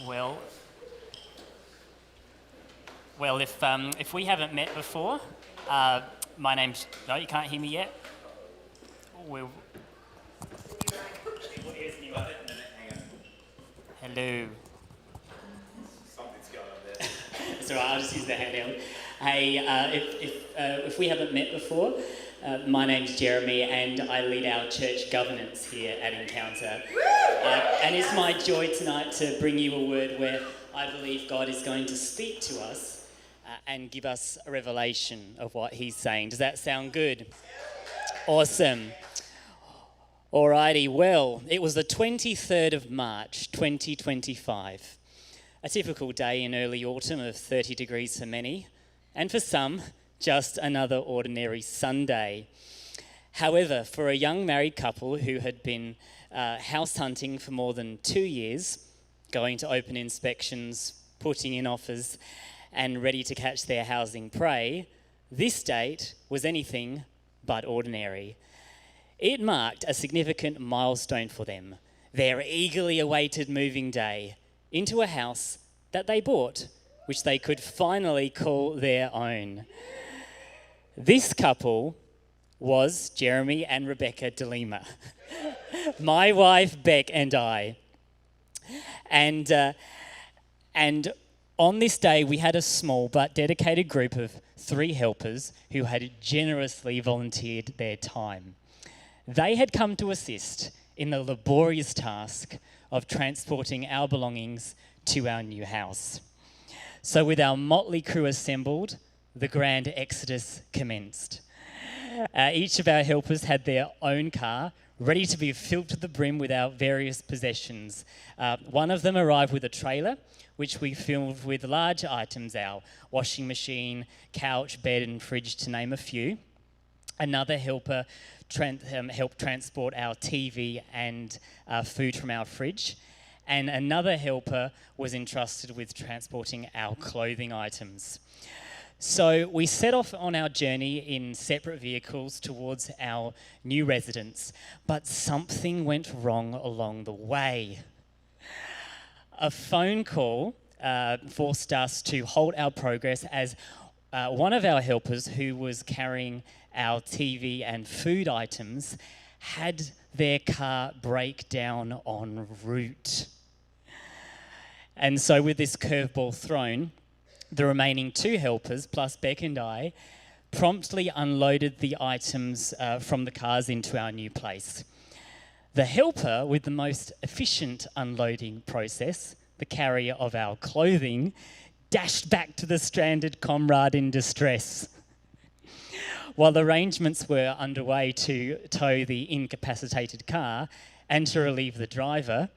Well, if we haven't met before, my name's... No, you can't hear me yet? We'll... Hello. Something's going on there. It's all right, I'll just use the handheld. Hey, if we haven't met before, my name's Jeremy and I lead our church governance here at Encounter. And it's my joy tonight to bring you a word where I believe God is going to speak to us and give us a revelation of what he's saying. Does that sound good? Awesome. Alrighty, well, it was the 23rd of March, 2025. A typical day in early autumn of 30 degrees for many, and for some, just another ordinary Sunday. However, for a young married couple who had been house hunting for more than 2 years, going to open inspections, putting in offers, and ready to catch their housing prey, this date was anything but ordinary. It marked a significant milestone for them, their eagerly awaited moving day into a house that they bought, which they could finally call their own. This couple was Jeremy and Rebecca DeLima, my wife Beck and I. And on this day, we had a small but dedicated group of 3 helpers who had generously volunteered their time. They had come to assist in the laborious task of transporting our belongings to our new house. So with our motley crew assembled, the grand exodus commenced. Each of our helpers had their own car, ready to be filled to the brim with our various possessions. One of them arrived with a trailer, which we filled with large items, our washing machine, couch, bed and fridge, to name a few. Another helper helped transport our TV and food from our fridge. And another helper was entrusted with transporting our clothing items. So we set off on our journey in separate vehicles towards our new residence, but something went wrong along the way. A phone call forced us to halt our progress as one of our helpers, who was carrying our TV and food items, had their car break down en route. And so with this curveball thrown, the remaining 2 helpers, plus Beck and I, promptly unloaded the items from the cars into our new place. The helper with the most efficient unloading process, the carrier of our clothing, dashed back to the stranded comrade in distress. While arrangements were underway to tow the incapacitated car and to relieve the driver,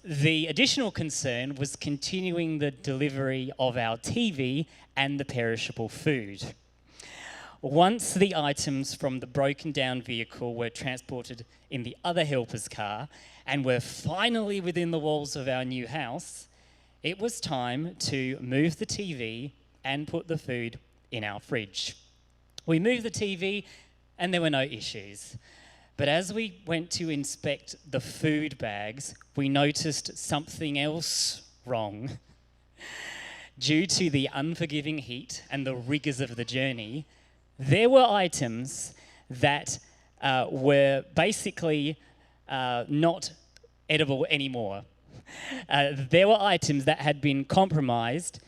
the additional concern was continuing the delivery of our TV and the perishable food. Once the items from the broken down vehicle were transported in the other helper's car and were finally within the walls of our new house, it was time to move the TV and put the food in our fridge. We moved the TV and there were no issues. But as we went to inspect the food bags, we noticed something else wrong. Due to the unforgiving heat and the rigours of the journey, there were items that were basically not edible anymore. There were items that had been compromised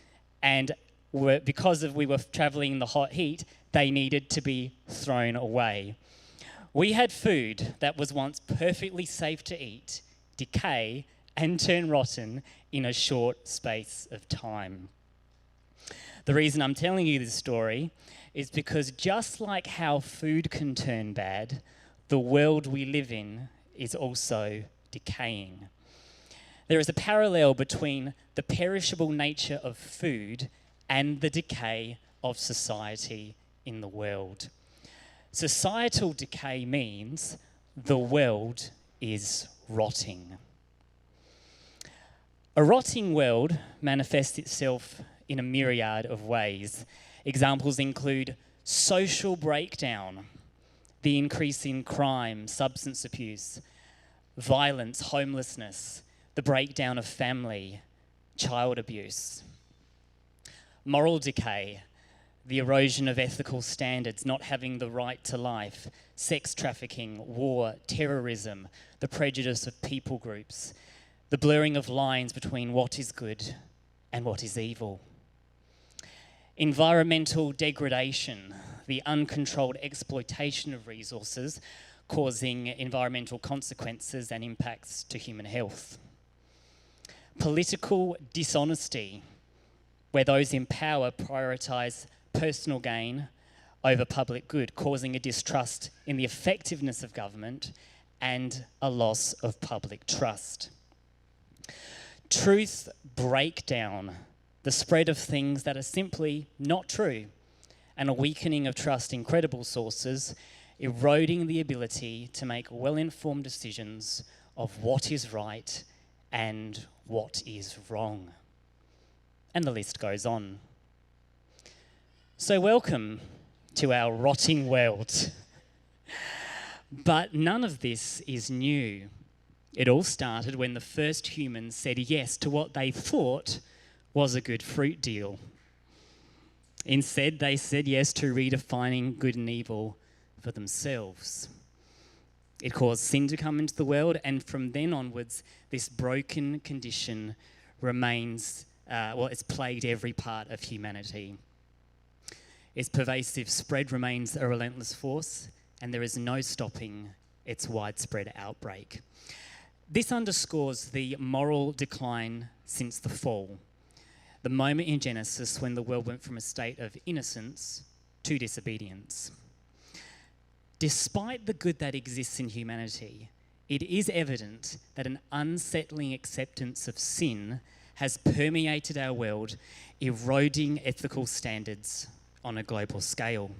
and because we were travelling in the hot heat, they needed to be thrown away. We had food that was once perfectly safe to eat, decay, and turn rotten in a short space of time. The reason I'm telling you this story is because just like how food can turn bad, the world we live in is also decaying. There is a parallel between the perishable nature of food and the decay of society in the world. Societal decay means the world is rotting. A rotting world manifests itself in a myriad of ways. Examples include social breakdown, the increase in crime, substance abuse, violence, homelessness, the breakdown of family, child abuse, moral decay, the erosion of ethical standards, not having the right to life, sex trafficking, war, terrorism, the prejudice of people groups, the blurring of lines between what is good and what is evil. Environmental degradation, the uncontrolled exploitation of resources, causing environmental consequences and impacts to human health. Political dishonesty, where those in power prioritise personal gain over public good, causing a distrust in the effectiveness of government and a loss of public trust. Truth breakdown, the spread of things that are simply not true, and a weakening of trust in credible sources, eroding the ability to make well-informed decisions of what is right and what is wrong. And the list goes on. So welcome to our rotting world. But none of this is new. It all started when the first humans said yes to what they thought was a good fruit deal. Instead, they said yes to redefining good and evil for themselves. It caused sin to come into the world, and from then onwards, this broken condition remains, it's plagued every part of humanity. Its pervasive spread remains a relentless force, and there is no stopping its widespread outbreak. This underscores the moral decline since the fall, the moment in Genesis when the world went from a state of innocence to disobedience. Despite the good that exists in humanity, it is evident that an unsettling acceptance of sin has permeated our world, eroding ethical standards on a global scale.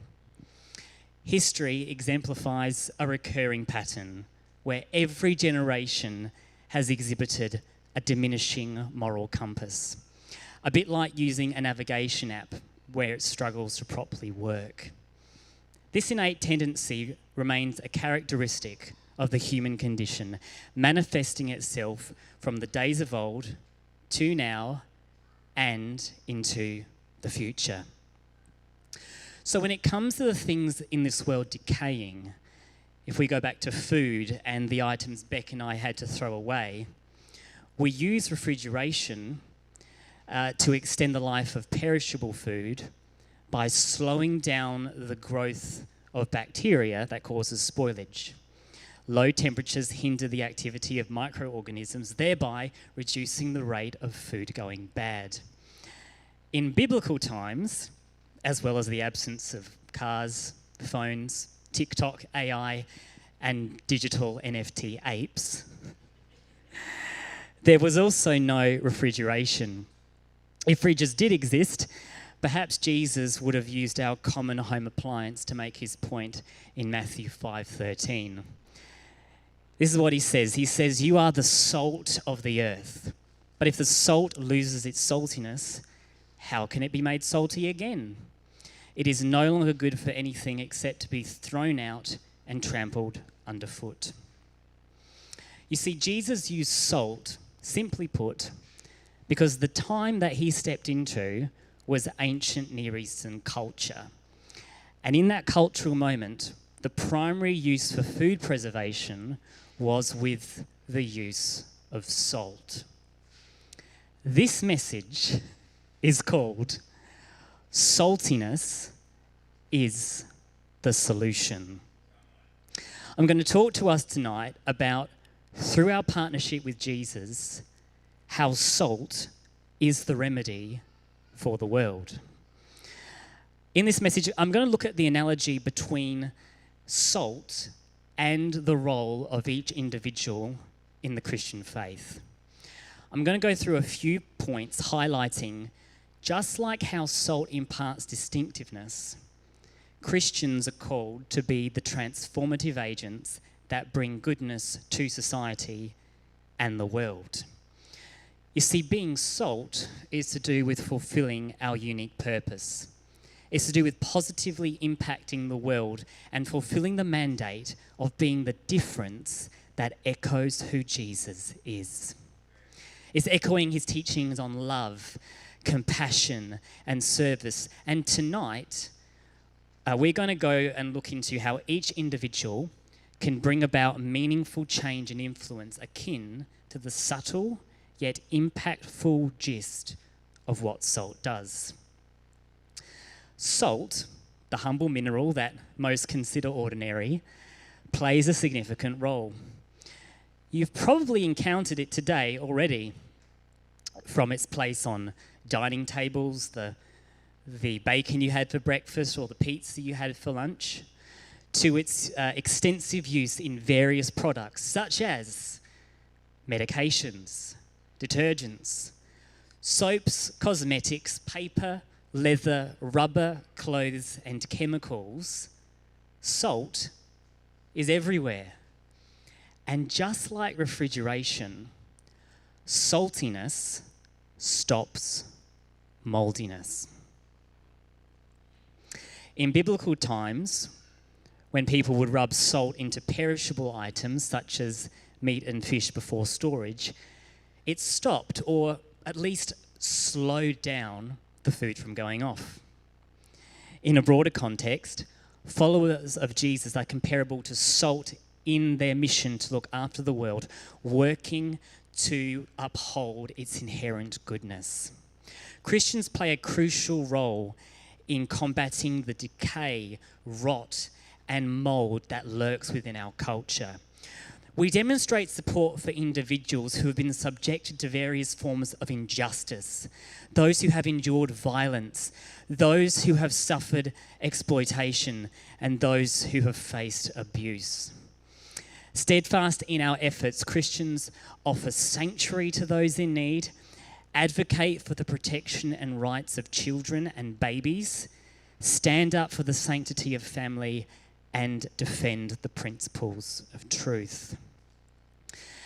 History exemplifies a recurring pattern where every generation has exhibited a diminishing moral compass, a bit like using a navigation app where it struggles to properly work. This innate tendency remains a characteristic of the human condition, manifesting itself from the days of old to now and into the future. So when it comes to the things in this world decaying, if we go back to food and the items Beck and I had to throw away, we use refrigeration to extend the life of perishable food by slowing down the growth of bacteria that causes spoilage. Low temperatures hinder the activity of microorganisms, thereby reducing the rate of food going bad. In biblical times, as well as the absence of cars, phones, TikTok, AI, and digital NFT apes, there was also no refrigeration. If fridges did exist, perhaps Jesus would have used our common home appliance to make his point in Matthew 5:13. This is what he says. He says, "You are the salt of the earth. But if the salt loses its saltiness, how can it be made salty again? It is no longer good for anything except to be thrown out and trampled underfoot." You see, Jesus used salt, simply put, because the time that he stepped into was ancient Near Eastern culture. And in that cultural moment, the primary use for food preservation was with the use of salt. This message is called Saltiness is the Solution. I'm going to talk to us tonight about, through our partnership with Jesus, how salt is the remedy for the world. In this message, I'm going to look at the analogy between salt and the role of each individual in the Christian faith. I'm going to go through a few points highlighting just like how salt imparts distinctiveness, Christians are called to be the transformative agents that bring goodness to society and the world. You see, being salt is to do with fulfilling our unique purpose. It's to do with positively impacting the world and fulfilling the mandate of being the difference that echoes who Jesus is. It's echoing his teachings on love, compassion, and service. And tonight, we're going to go and look into how each individual can bring about meaningful change and influence akin to the subtle yet impactful gist of what salt does. Salt, the humble mineral that most consider ordinary, plays a significant role. You've probably encountered it today already, from its place on dining tables, the bacon you had for breakfast or the pizza you had for lunch, to its extensive use in various products such as medications, detergents, soaps, cosmetics, paper, leather, rubber, clothes, and chemicals. Salt is everywhere. And just like refrigeration, saltiness stops moldiness. In biblical times, when people would rub salt into perishable items such as meat and fish before storage, it stopped or at least slowed down the food from going off. In a broader context, followers of Jesus are comparable to salt in their mission to look after the world, working to uphold its inherent goodness. Christians play a crucial role in combating the decay, rot, and mold that lurks within our culture. We demonstrate support for individuals who have been subjected to various forms of injustice, those who have endured violence, those who have suffered exploitation, and those who have faced abuse. Steadfast in our efforts, Christians offer sanctuary to those in need, advocate for the protection and rights of children and babies, stand up for the sanctity of family, and defend the principles of truth.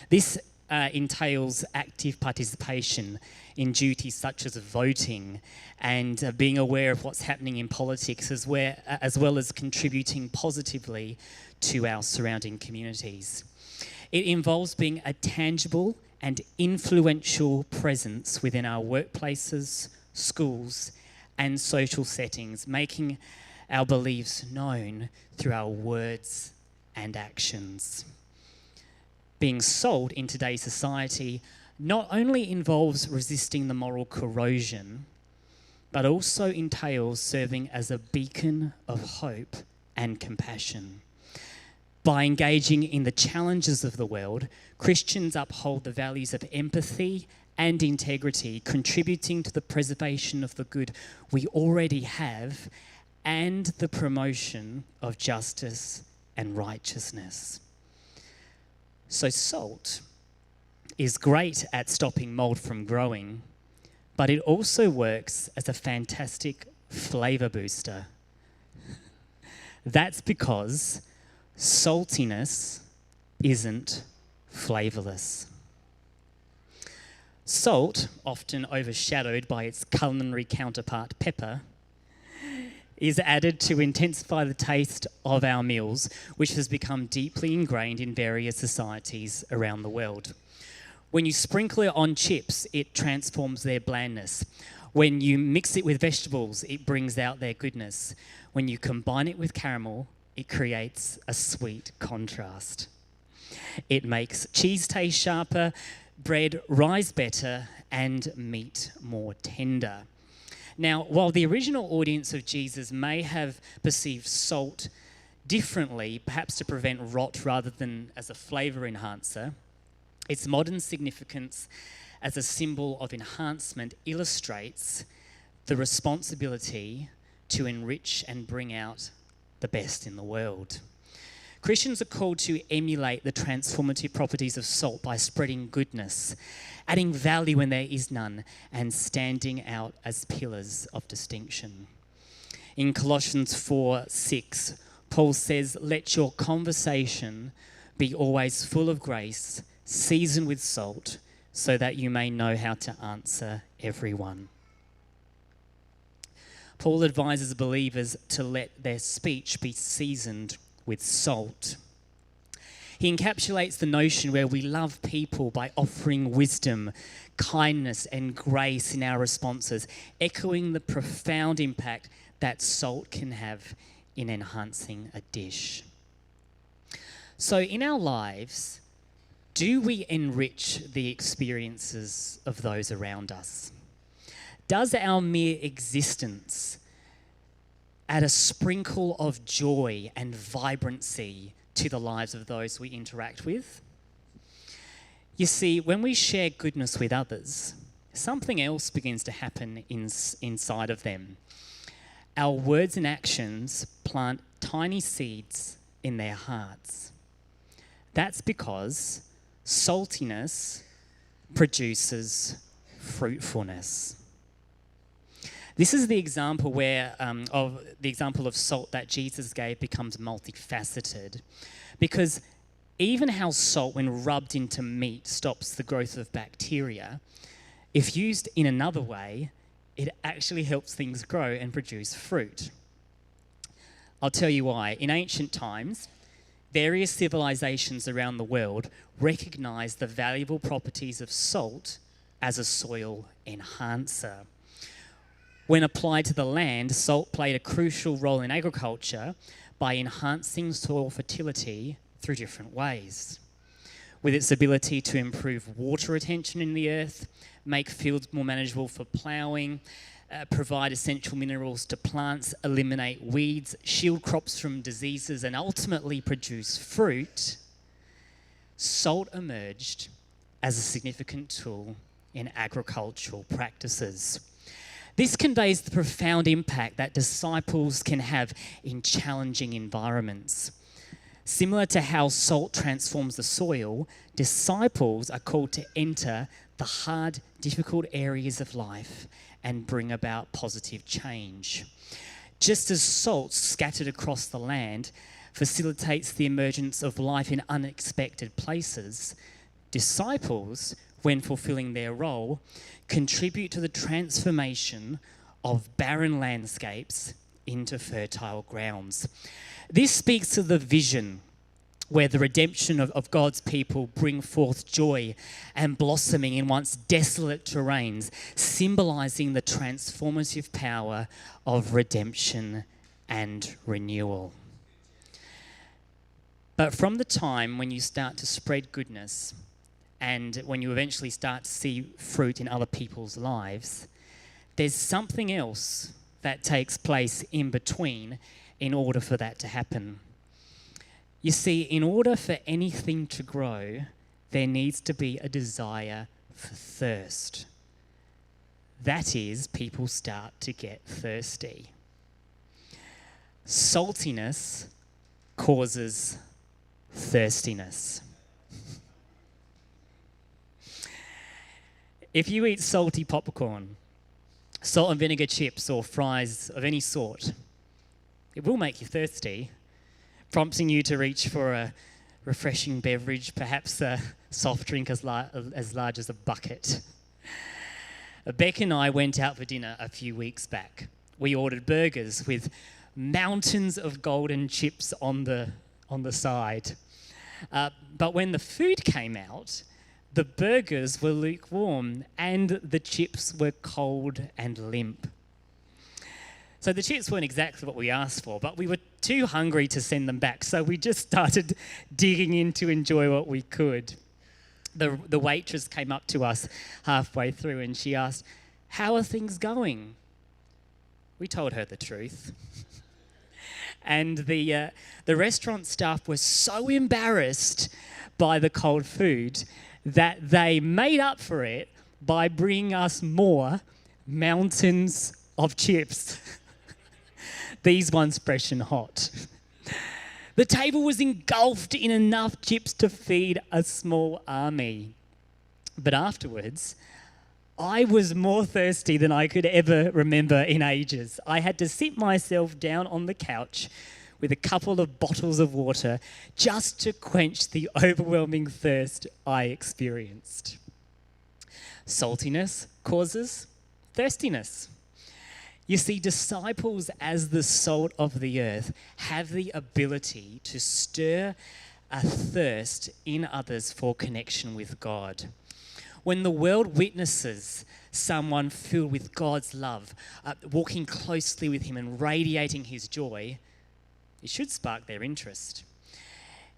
This entails active participation in duties such as voting and being aware of what's happening in politics, as well as contributing positively to our surrounding communities. It involves being a tangible and influential presence within our workplaces, schools, and social settings, making our beliefs known through our words and actions. Being salt in today's society not only involves resisting the moral corrosion, but also entails serving as a beacon of hope and compassion. By engaging in the challenges of the world, Christians uphold the values of empathy and integrity, contributing to the preservation of the good we already have and the promotion of justice and righteousness. So salt is great at stopping mold from growing, but it also works as a fantastic flavour booster. That's because saltiness isn't flavourless. Salt, often overshadowed by its culinary counterpart pepper, is added to intensify the taste of our meals, which has become deeply ingrained in various societies around the world. When you sprinkle it on chips, it transforms their blandness. When you mix it with vegetables, it brings out their goodness. When you combine it with caramel, it creates a sweet contrast. It makes cheese taste sharper, bread rise better, and meat more tender. Now, while the original audience of Jesus may have perceived salt differently, perhaps to prevent rot rather than as a flavour enhancer, its modern significance as a symbol of enhancement illustrates the responsibility to enrich and bring out the best in the world. Christians are called to emulate the transformative properties of salt by spreading goodness, adding value when there is none, and standing out as pillars of distinction. In Colossians 4:6, Paul says, "Let your conversation be always full of grace, seasoned with salt, so that you may know how to answer everyone." Paul advises believers to let their speech be seasoned with salt. He encapsulates the notion where we love people by offering wisdom, kindness, and grace in our responses, echoing the profound impact that salt can have in enhancing a dish. So in our lives, do we enrich the experiences of those around us? Does our mere existence add a sprinkle of joy and vibrancy to the lives of those we interact with? You see, when we share goodness with others, something else begins to happen inside of them. Our words and actions plant tiny seeds in their hearts. That's because saltiness produces fruitfulness. This is the example of salt that Jesus gave becomes multifaceted, because even how salt, when rubbed into meat, stops the growth of bacteria, if used in another way, it actually helps things grow and produce fruit. I'll tell you why. In ancient times, various civilizations around the world recognized the valuable properties of salt as a soil enhancer. When applied to the land, salt played a crucial role in agriculture by enhancing soil fertility through different ways. With its ability to improve water retention in the earth, make fields more manageable for ploughing, provide essential minerals to plants, eliminate weeds, shield crops from diseases, and ultimately produce fruit, salt emerged as a significant tool in agricultural practices. This conveys the profound impact that disciples can have in challenging environments. Similar to how salt transforms the soil, disciples are called to enter the hard, difficult areas of life and bring about positive change. Just as salt scattered across the land facilitates the emergence of life in unexpected places, disciples, when fulfilling their role, contribute to the transformation of barren landscapes into fertile grounds. This speaks to the vision where the redemption of God's people bring forth joy and blossoming in once desolate terrains, symbolizing the transformative power of redemption and renewal. But from the time when you start to spread goodness and when you eventually start to see fruit in other people's lives, there's something else that takes place in between in order for that to happen. You see, in order for anything to grow, there needs to be a desire for thirst. That is, people start to get thirsty. Saltiness causes thirstiness. If you eat salty popcorn, salt and vinegar chips, or fries of any sort, it will make you thirsty, prompting you to reach for a refreshing beverage, perhaps a soft drink as large as a bucket. Beck and I went out for dinner a few weeks back. We ordered burgers with mountains of golden chips on the side. But when the food came out, the burgers were lukewarm and the chips were cold and limp. So the chips weren't exactly what we asked for, but we were too hungry to send them back, so we just started digging in to enjoy what we could. The waitress came up to us halfway through and she asked, "How are things going?" We told her the truth. And the restaurant staff were so embarrassed by the cold food that they made up for it by bringing us more mountains of chips. These ones fresh and hot. The table was engulfed in enough chips to feed a small army. But afterwards, I was more thirsty than I could ever remember in ages. I had to sit myself down on the couch with a couple of bottles of water just to quench the overwhelming thirst I experienced. Saltiness causes thirstiness. You see, disciples as the salt of the earth have the ability to stir a thirst in others for connection with God. When the world witnesses someone filled with God's love, walking closely with him and radiating his joy, it should spark their interest.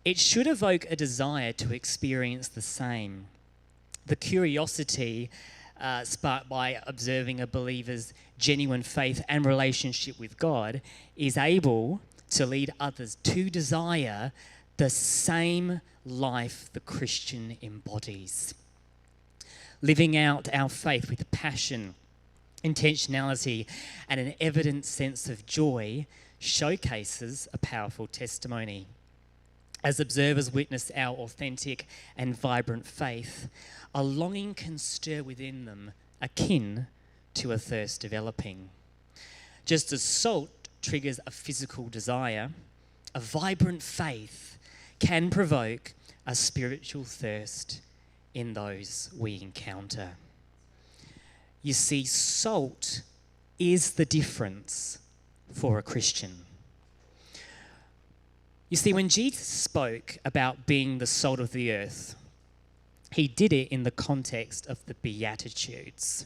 It should evoke a desire to experience the same. The curiosity sparked by observing a believer's genuine faith and relationship with God is able to lead others to desire the same life the Christian embodies. Living out our faith with passion, intentionality, and an evident sense of joy showcases a powerful testimony. As observers witness our authentic and vibrant faith, a longing can stir within them, akin to a thirst developing. Just as salt triggers a physical desire, a vibrant faith can provoke a spiritual thirst in those we encounter. You see, salt is the difference for a Christian. You see, when Jesus spoke about being the salt of the earth, he did it in the context of the Beatitudes.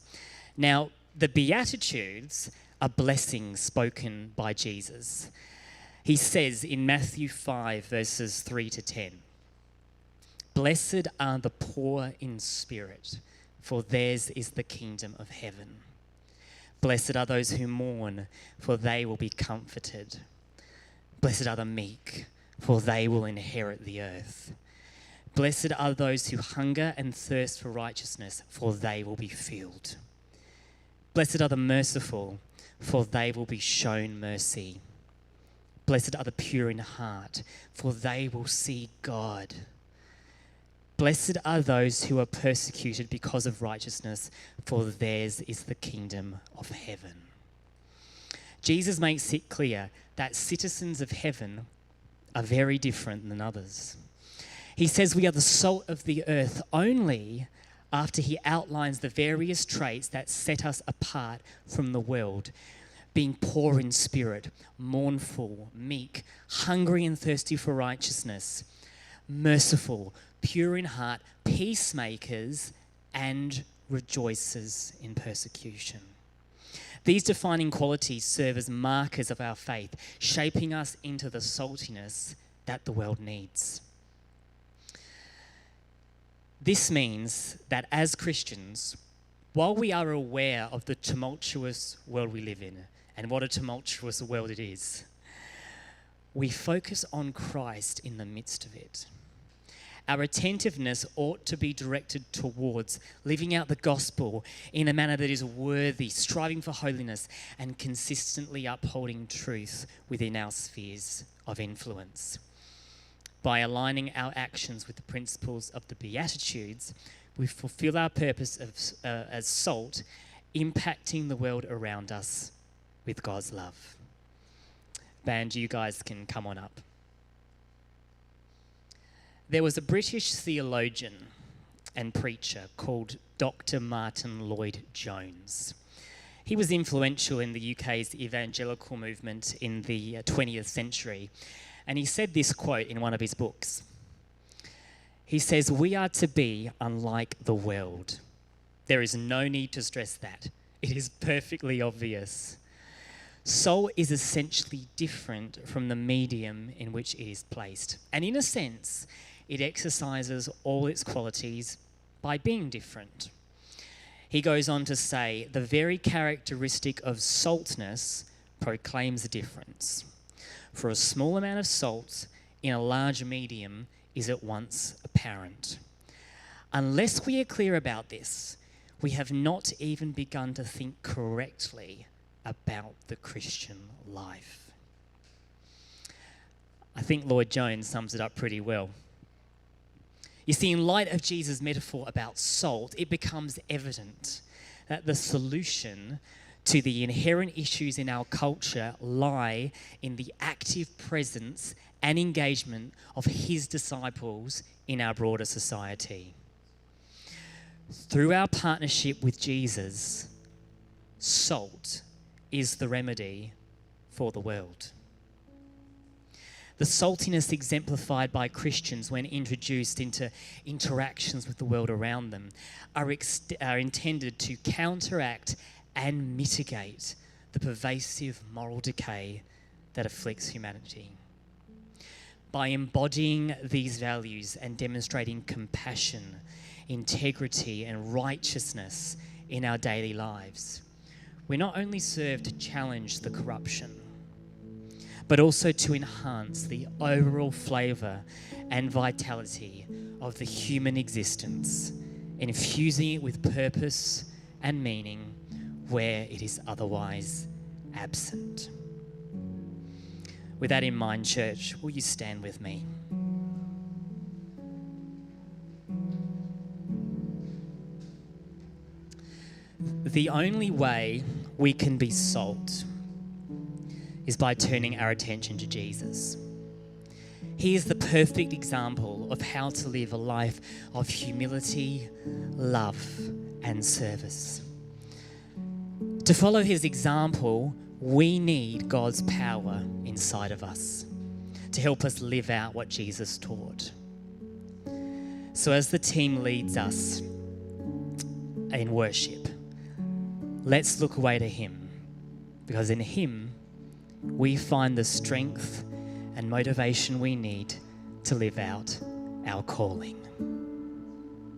Now, the Beatitudes are blessings spoken by Jesus. He says in Matthew 5, verses 3 to 10, "Blessed are the poor in spirit, for theirs is the kingdom of heaven. Blessed are those who mourn, for they will be comforted. Blessed are the meek, for they will inherit the earth. Blessed are those who hunger and thirst for righteousness, for they will be filled. Blessed are the merciful, for they will be shown mercy. Blessed are the pure in heart, for they will see God. Blessed are those who are persecuted because of righteousness, for theirs is the kingdom of heaven." Jesus makes it clear that citizens of heaven are very different than others. He says we are the salt of the earth only after he outlines the various traits that set us apart from the world: being poor in spirit, mournful, meek, hungry and thirsty for righteousness, merciful, pure in heart, peacemakers, and rejoicers in persecution. These defining qualities serve as markers of our faith, shaping us into the saltiness that the world needs. This means that as Christians, while we are aware of the tumultuous world we live in, and what a tumultuous world it is, we focus on Christ in the midst of it. Our attentiveness ought to be directed towards living out the gospel in a manner that is worthy, striving for holiness, and consistently upholding truth within our spheres of influence. By aligning our actions with the principles of the Beatitudes, we fulfill our purpose as salt, impacting the world around us with God's love. Band, you guys can come on up. There was a British theologian and preacher called Dr. Martin Lloyd-Jones. He was influential in the UK's evangelical movement in the 20th century, and he said this quote in one of his books. He says, "We are to be unlike the world. There is no need to stress that. It is perfectly obvious. Salt is essentially different from the medium in which it is placed, and in a sense, it exercises all its qualities by being different." He goes on to say, "The very characteristic of saltness proclaims a difference. For a small amount of salt in a large medium is at once apparent. Unless we are clear about this, we have not even begun to think correctly about the Christian life." I think Lloyd-Jones sums it up pretty well. You see, in light of Jesus' metaphor about salt, it becomes evident that the solution to the inherent issues in our culture lie in the active presence and engagement of his disciples in our broader society. Through our partnership with Jesus, salt is the remedy for the world. The saltiness exemplified by Christians when introduced into interactions with the world around them are intended to counteract and mitigate the pervasive moral decay that afflicts humanity. By embodying these values and demonstrating compassion, integrity, and righteousness in our daily lives, we not only serve to challenge the corruption, but also to enhance the overall flavour and vitality of the human existence, infusing it with purpose and meaning where it is otherwise absent. With that in mind, church, will you stand with me? The only way we can be salt is by turning our attention to Jesus. He is the perfect example of how to live a life of humility, love, and service. To follow his example, we need God's power inside of us to help us live out what Jesus taught. So as the team leads us in worship, let's look away to him, because in him we find the strength and motivation we need to live out our calling.